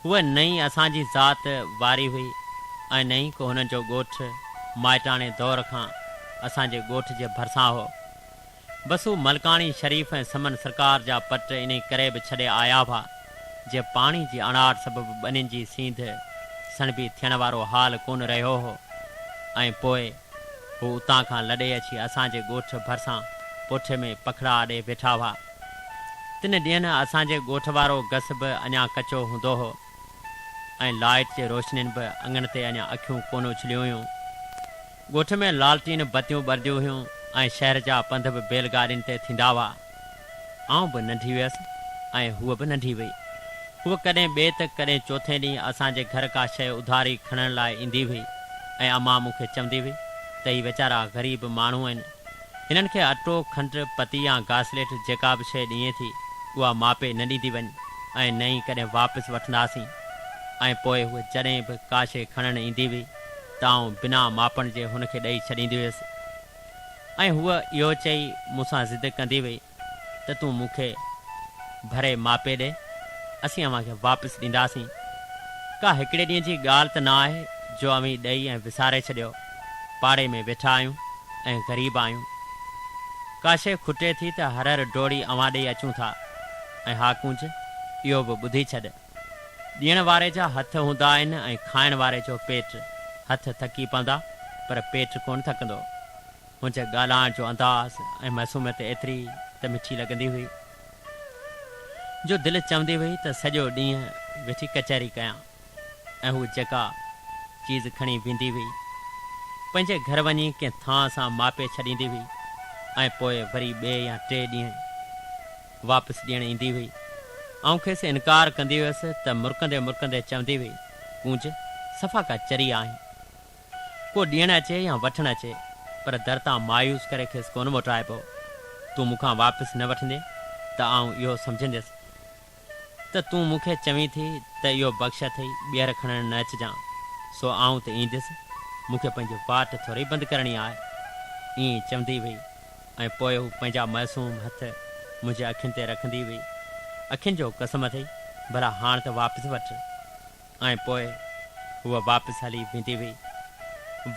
उहा नई असांजी ज़ात वारी हुई ऐं नई को हुननि जो ॻोठु माइटाणे दौर खां असांजे ॻोठ जे भरिसां हो। बसि हू मलकाणी शरीफ़ ऐं समन सरकार जा पट इन करे बि छॾे आया हुआ जे पाणी जी अणाट सबबि ॿनियुनि जी सींध सणबी थियण वारो हाल कोन रहियो हो। ऐं पोइ हू उतां खां लॾे अची असांजे ॻोठ भरिसां पोठे में पखड़ा ॾे वेठा हुआ। 3 ॾींहंनि असांजे ॻोठ वारो गस बि अञा कचो हूंदो हो ऐं लाइट जे रोशनियुनि बि अङण ते अञा अखियूं कोन उछलियूं हुयूं। ॻोठ में लालटीन बतियूं ॿरदियूं हुयूं ऐं शहर जा पंध बि बैलगाॾियुनि ते थींदा हुआ। आउं बि नंढी हुयसि ऐं हूअ बि नंढी हुई। हूअ कॾहिं ॿिए त कॾहिं चोथे ॾींहुं असांजे घर का शइ उधारी खणण लाइ ईंदी हुई ऐं अम्मा मूंखे चवंदी हुई त ही वीचारा ग़रीब माण्हू आहिनि, हिननि खे अटो खंडु पती या घासलेट जेका बि शइ ॾिए थी उहा मापे न ॾींदी वञे ऐं न ई कॾहिं वापसि वठंदासीं। ऐं पोइ हूअ जॾहिं बि का शइ खणणु ईंदी हुई त आउं बिना मापण जे हुनखे ॾेई छॾींदी हुयसि। ऐं हूअ इहो चई मूंसां ज़िद कंदी हुई त तूं मूंखे भरे मापे ॾे, असीं अव्हांखे वापसि ॾींदासीं। का हिकिड़े ॾींहं जी ॻाल्हि त न आहे जो अवीं ॾेई ऐं विसारे छॾियो। पाड़े में वेठा आहियूं ऐं ग़रीब आहियूं। का शइ खुटे थी त हर हर डोड़ी अव्हां ॾेई अचूं था ऐं हा कुंज इहो बि ॿुधी छॾ, ॾियण वारे जा हथ हूंदा आहिनि ऐं खाइण वारे जो पेट। हथ थकी पवंदा पर पेट कोन थकंदो। मुंहिंजे ॻाल्हाइण जो अंदाज़ ऐं मासूमियत एतिरी त मिठी लॻंदी हुई जो दिलि चवंदी हुई त सॼो ॾींहुं वेठी कचहरी कयां। ऐं हू जेका चीज़ खणी वेंदी हुई पंहिंजे घर वञी कंहिं थां सां मापे छॾींदी हुई ऐं पोइ वरी ॿिए या 3 ॾींहं वापसि ॾियणु ईंदी हुई। ऐं खेसि इनकार कंदी हुयसि त मुरकंदे मुरकंदे चवंदी हुई कूंज सफ़ा का चरी आहीं, को ॾियणु अचे या वठणु अचे पर दर तां मायूस करे खेसि कोन मोटाइबो। तूं मूंखां वापसि न वठंदे त आउं इहो सम्झंदसि त तूं मूंखे चवीं थी त इहो बख़्श अथई, ॿीहर खणणु न अचिजांइ, सो आउं त ईंदुसि, मूंखे पंहिंजी वाट थोरी बंदि करणी आहे। ईअं चवंदी हुई ऐं पोइ हू पंहिंजा मासूम हथ मुंहिंजे अखियुनि ते रखंदी हुई। अखियुनि जो कसम अथई भला हाणे त वापसि वठि। ऐं पोइ हूअ वापसि हली वेंदी हुई।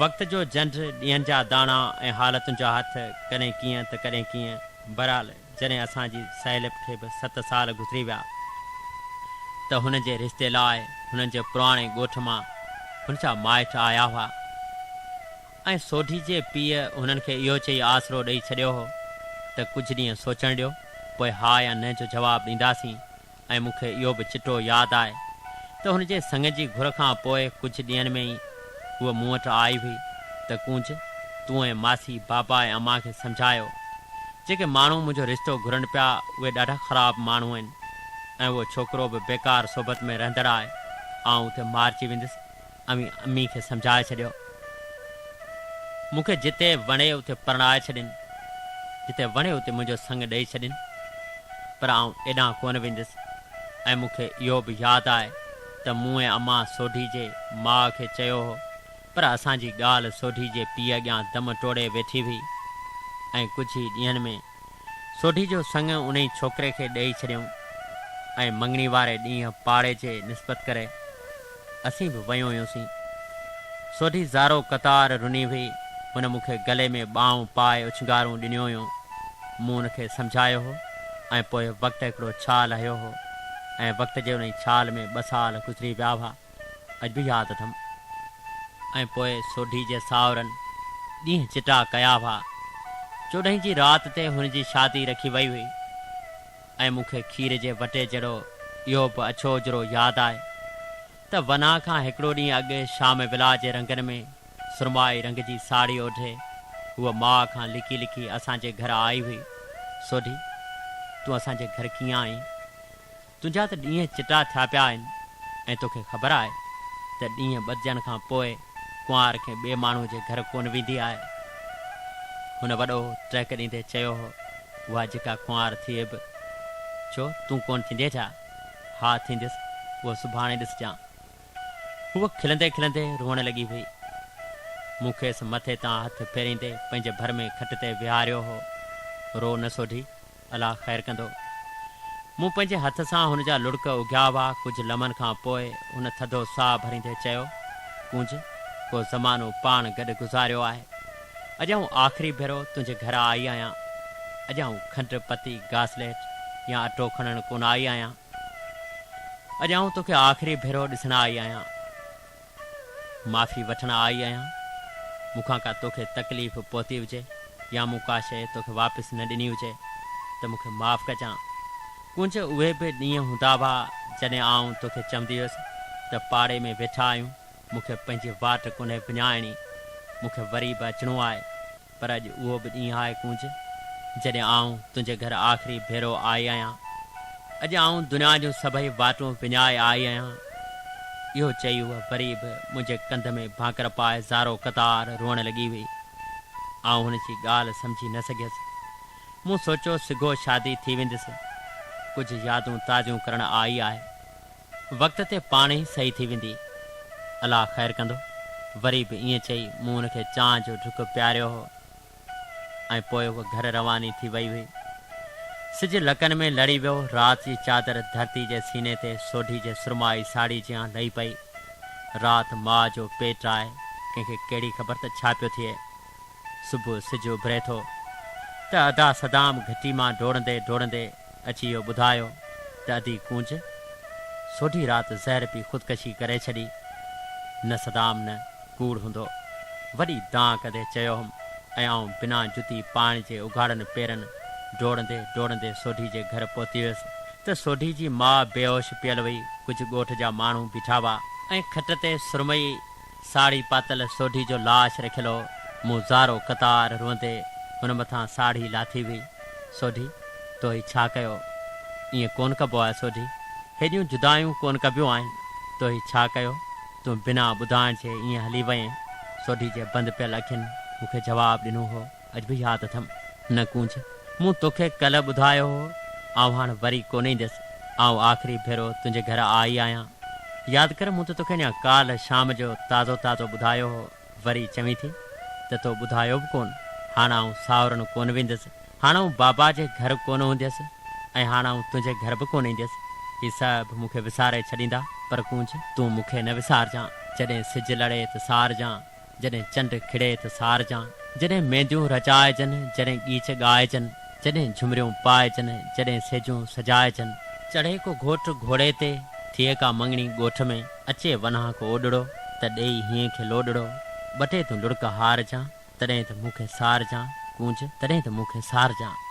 वक़्त जो झंडु, ॾींहंनि जा दाणा ऐं हालतुनि जा हथ कॾहिं कीअं त कॾहिं कीअं। बहरहाल जॾहिं असांजी साहिब खे बि 7 साल गुज़री विया त हुन जे रिश्ते लाइ हुननि जे पुराणे ॻोठ मां हुन जा माइट आया हुआ ऐं सोढी जे पीउ हुननि खे इहो चई आसरो ॾेई छॾियो हो त कुझु ॾींहं सोचणु ॾियो, पोइ हा या न जो जवाबु ॾींदासीं। ऐं मूंखे इहो बि चिटो यादि आहे त हुन जे संग जी घुर खां पोइ कुझु ॾींहंनि में ई हूअ मूं वटि आई हुई त कूंज तूं ऐं मासी बाबा ऐं अम्मा खे सम्झायो, जेके माण्हू मुंहिंजो रिश्तो घुरनि पिया उहे ॾाढा ख़राबु माण्हू आहिनि ऐं उहो छोकिरो बि बेकार सोबत में रहंदड़ आहे। आउं उते मारिजी वेंदुसि। अम्मी खे सम्झाए छॾियो, मूंखे जिते वणे उते परणाए छॾिन, जिते वणे उते मुंहिंजो संग ॾेई छॾिन, पर आउं एॾां कोन वेंदुसि। ऐं मूंखे इहो बि यादि आहे त मूं ऐं अम्मा सोढी जे माउ खे चयो हो, पर असांजी ॻाल्हि सोढी जे पीउ अॻियां दम टोड़े वेठी हुई ऐं कुझु ई ॾींहंनि में सोढी जो संग उन ई छोकिरे खे ॾेई छॾियऊं ऐं मङणी वारे ॾींहुं पाड़े जे निस्बत करे असीं बि वियूं हुयूंसीं। सोढी ज़ारो कतार रुनी हुई। हुन मूंखे गले में ॿाहूं पाए उछंगारूं ॾिनियूं हुयूं। मूं हुनखे सम्झायो हो ऐं पोइ वक़्तु हिकिड़ो छाल हयो हो ऐं वक़्त जे उन छाल में 2 साल गुज़री विया हुआ, अॼु बि यादि अथमि। ऐं पोइ सोढी जे साहुरनि ॾींहं चिटा कया हुआ। 14 जी राति ते हुनजी शादी रखी वई हुई ऐं मूंखे खीर जे वटे जहिड़ो इहो बि अछो जहिड़ो यादि आहे त वना खां हिकिड़ो ॾींहुं अॻु शाम विला जे रंगनि में सुरमाई रंग जी साड़ी ओढे हूअ माउ खां लिकी लिकी असांजे घर आई हुई। सोढी तूं असांजे घर कीअं आई? तुंहिंजा त ॾींहं चिटा थिया पिया आहिनि ऐं तोखे ख़बर आहे त ॾींहं ॿधजण खां पोइ कुंवार खे ॿिए माण्हू जे घर कोन वेंदी आहे। हुन वॾो टहक ॾींदे चयो हो, उहा जेका कुंवार थिए बि छो तूं कोन थींदे छा? हा थींदुसि, उहो सुभाणे ॾिसजांइ। हूअ खिलंदे खिलंदे रोअण लॻी हुई। मूं खेसि मथे तां हथ फेरींदे पंहिंजे भर में खट ते विहारियो हो। रो न सोढी, अलाह ख़ैरु कंदो। मूं पंहिंजे हथ सां हुन जा लुड़क उघिया हुआ। कुझु लमन खां पोइ हुन थधो साह भरींदे चयो, कुंज को ज़मानो पाण गॾु गुज़ारियो आहे। अॼु आऊं आख़िरी भेरो तुंहिंजे घर आई आहियां। अॼु आऊं खंडु पती घासलेट या अटो खणणु कोन आई आहियां। अॼु आऊं तोखे आख़िरी भेरो ॾिसण आई आहियां, माफ़ी वठण आई आहियां। मूंखां का तोखे तकलीफ़ पहुती हुजे या मूं का शइ तोखे वापसि न ॾिनी हुजे त मूंखे माफ़ु कजां। कुंज उहे बि ॾींहं हूंदा हुआ जॾहिं आऊं तोखे चवंदी हुअसि त पाड़े में वेठा आहियूं, मूंखे पंहिंजी वाट कोन्हे विञाइणी, मूंखे वरी बि अचिणो आहे। पर अॼु उहो बि ॾींहुं आहे कुंज जॾहिं आऊं तुंहिंजे घर आख़िरी भेरो आई आहियां। अॼु आऊं दुनिया जूं सभई वाटूं विञाए आई आहियां। इहो चई उहा वरी बि मुंहिंजे कंध में भाकर पाए ज़ारो क़तार रोअण लॻी हुई। आऊं हुन जी ॻाल्हि सम्झी न सघियसि। मूं सोचियो सिघो शादी थी वेंदसि, कुझु यादूं ताज़ियूं करण आई आहे, वक़्त ते पाण ई सही थी वेंदी, अलाह ख़ैरु कंदो। वरी बि ईअं चई मूं हुनखे चांहि जो ढुक पियारियो हो ऐं पोइ उहा घर रवानी थी वई हुई। सिज लकनि में लड़ी वियो। राति जी चादर धरती जे सीने ते सोढी जे सुरमाई साड़ी जियां लही पई। राति माउ जो पेट आहे, कंहिंखे कहिड़ी ख़बर त छा पियो थिए। सुबुह सिज उभरे थो त अदा सदाम घटी मां डोड़ंदे डोड़ंदे अची इहो ॿुधायो त अदी कुंज सोढी राति ज़हर पी ख़ुदकशी करे छॾी। न सदाम न कूड़ हूंदो। वॾी दां कदे चयो हुउमि ऐं आऊं बिना जुती पाणी जे उघाड़नि पेरनि डोड़ंदे डोड़ंदे सोढी जे घर पहुती वियुसि त सोढी जी माउ बेहोश पियल हुई। कुझु ॻोठ जा माण्हू बीठा हुआ ऐं खट ते सुरमई साड़ी पातल सोढी जो लाश रखियलु हो। मूं ज़ारो क़तार रोंदे हुन मथां साड़ी लाथी हुई। सोढी तो ही छा कयो? ईअं कोन कबो आहे सोढी, हेॾियूं जुदायूं कोन कबियूं आहिनि। तो ही छा कयो? तूं बिना ॿुधाइण जे ईअं हली वएं। सोढी जे बंदि पियल अखियुनि मूंखे जवाबु ॾिनो हो। अॼु बि यादि अथमि। न कुंज, मूं तोखे कल्ह ॿुधायो हो, आऊं हाणे वरी कोन ईंदसि। आऊं आख़िरी भेरो तुंहिंजे घर आई आहियां। यादि कर, मूं त तोखे अञा काल्ह शाम जो ताज़ो ताज़ो ॿुधायो हो। वरी चवीं थी त तो ॿुधायो बि कोन। हाणे आऊं सावरनि कोन वेंदसि, हाणे आऊं बाबा जे घर कोन हूंदसि ऐं हाणे आऊं तुंहिंजे घर बि कोन ईंदसि। ही सभु मूंखे विसारे छॾींदा। पर कुंज, तूं मूंखे न विसारजांइ। जॾहिं सिज लड़े त सारजांइ, जॾहिं चंडु खिड़े त सारजांइ, जॾहिं मेंदियूं रचाइजनि, जॾहिं गीच ॻाइजनि, जॾहिं झुमरियूं पाइजनि, जॾहिं सेजूं सजाइजनि। चढ़े को घोट घोड़े ते, थिए का मङणी ॻोठ में, अचे वञा को ओॾड़ो त ॾेई हीअं खे लोॾड़ो। ॿ टे तूं लुड़क हारजांइ, तॾहिं त मूंखे सारजांइ कुंज, तॾहिं त मूंखे सारजांइ।